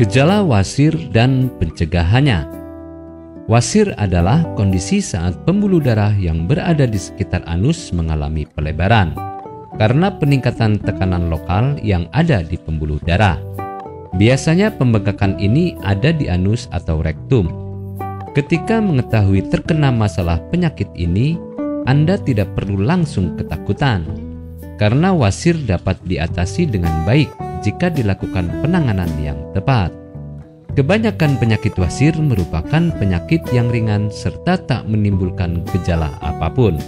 Gejala wasir dan pencegahannya. Wasir adalah kondisi saat pembuluh darah yang berada di sekitar anus mengalami pelebaran karena peningkatan tekanan lokal yang ada di pembuluh darah. Biasanya pembengkakan ini ada di anus atau rektum. Ketika mengetahui terkena masalah penyakit ini, Anda tidak perlu langsung ketakutan, karena wasir dapat diatasi dengan baik jika dilakukan penanganan yang tepat. Kebanyakan penyakit wasir merupakan penyakit yang ringan serta tak menimbulkan gejala apapun.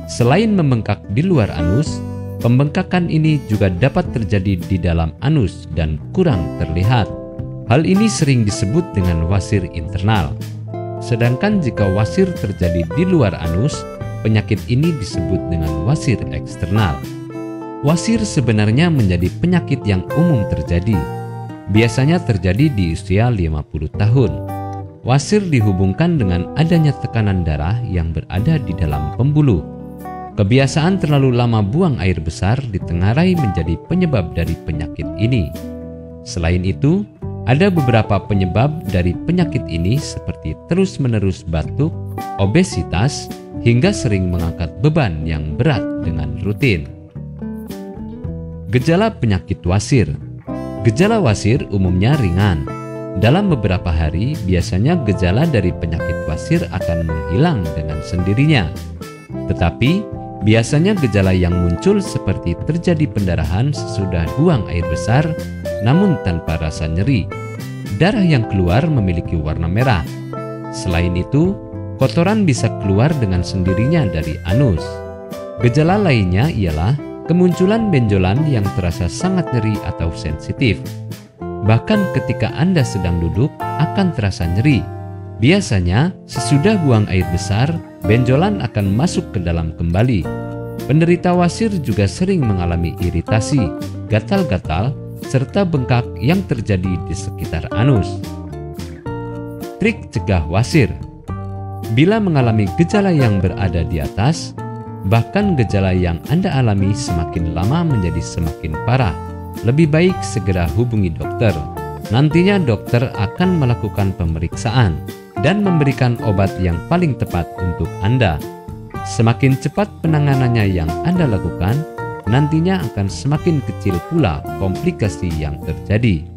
Selain membengkak di luar anus, pembengkakan ini juga dapat terjadi di dalam anus dan kurang terlihat. Hal ini sering disebut dengan wasir internal. Sedangkan jika wasir terjadi di luar anus, penyakit ini disebut dengan wasir eksternal. Wasir sebenarnya menjadi penyakit yang umum terjadi. Biasanya terjadi di usia 50 tahun. Wasir dihubungkan dengan adanya tekanan darah yang berada di dalam pembuluh. Kebiasaan terlalu lama buang air besar ditengarai menjadi penyebab dari penyakit ini. Selain itu, ada beberapa penyebab dari penyakit ini seperti terus-menerus batuk, obesitas, hingga sering mengangkat beban yang berat dengan rutin. Gejala penyakit wasir. Gejala wasir umumnya ringan. Dalam beberapa hari, biasanya gejala dari penyakit wasir akan menghilang dengan sendirinya. Tetapi, biasanya gejala yang muncul seperti terjadi pendarahan sesudah buang air besar, namun tanpa rasa nyeri. Darah yang keluar memiliki warna merah. Selain itu, kotoran bisa keluar dengan sendirinya dari anus. Gejala lainnya ialah kemunculan benjolan yang terasa sangat nyeri atau sensitif. Bahkan ketika Anda sedang duduk akan terasa nyeri. Biasanya sesudah buang air besar, benjolan akan masuk ke dalam kembali. Penderita wasir juga sering mengalami iritasi, gatal-gatal, serta bengkak yang terjadi di sekitar anus. Trik cegah wasir. Bila mengalami gejala yang berada di atas, bahkan gejala yang Anda alami semakin lama menjadi semakin parah, lebih baik segera hubungi dokter. Nantinya dokter akan melakukan pemeriksaan dan memberikan obat yang paling tepat untuk Anda. Semakin cepat penanganannya yang Anda lakukan, nantinya akan semakin kecil pula komplikasi yang terjadi.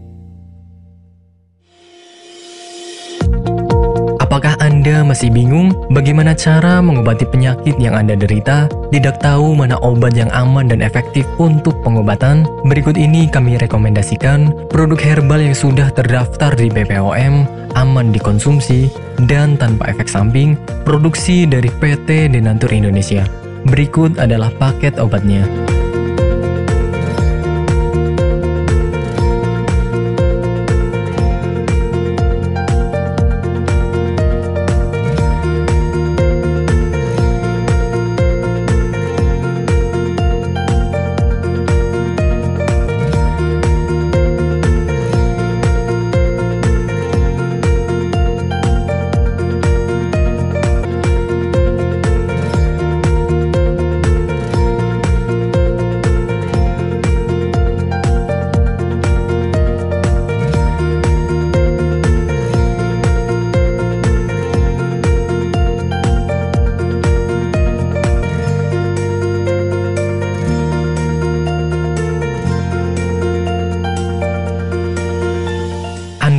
Apakah Anda masih bingung bagaimana cara mengobati penyakit yang Anda derita? Tidak tahu mana obat yang aman dan efektif untuk pengobatan? Berikut ini kami rekomendasikan produk herbal yang sudah terdaftar di BPOM, aman dikonsumsi, dan tanpa efek samping, produksi dari PT Denatur Indonesia. Berikut adalah paket obatnya.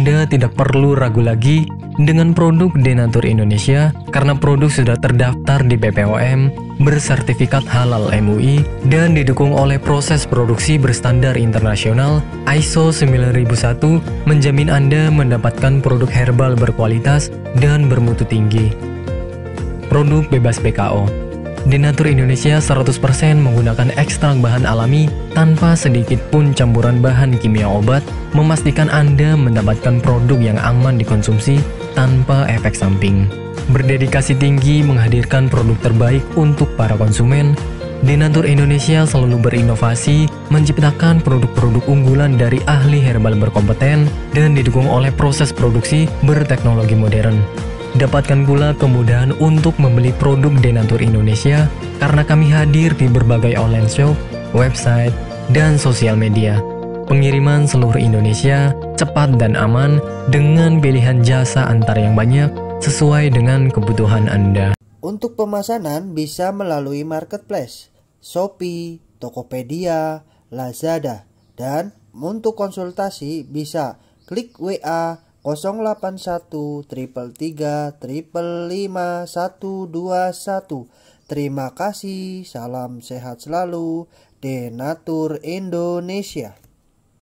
Anda tidak perlu ragu lagi dengan produk Denatur Indonesia karena produk sudah terdaftar di BPOM, bersertifikat halal MUI, dan didukung oleh proses produksi berstandar internasional ISO 9001, menjamin Anda mendapatkan produk herbal berkualitas dan bermutu tinggi. Produk bebas PKO. Denatur Indonesia 100% menggunakan ekstrak bahan alami tanpa sedikit pun campuran bahan kimia obat, memastikan Anda mendapatkan produk yang aman dikonsumsi tanpa efek samping. Berdedikasi tinggi menghadirkan produk terbaik untuk para konsumen, Denatur Indonesia selalu berinovasi, menciptakan produk-produk unggulan dari ahli herbal berkompeten dan didukung oleh proses produksi berteknologi modern. Dapatkan pula kemudahan untuk membeli produk Denatur Indonesia karena kami hadir di berbagai online shop, website, dan sosial media. Pengiriman seluruh Indonesia cepat dan aman dengan pilihan jasa antar yang banyak sesuai dengan kebutuhan Anda. Untuk pemesanan bisa melalui marketplace, Shopee, Tokopedia, Lazada, dan untuk konsultasi bisa klik WA 081 333 555 121. Terima kasih, salam sehat selalu, Denatur Indonesia.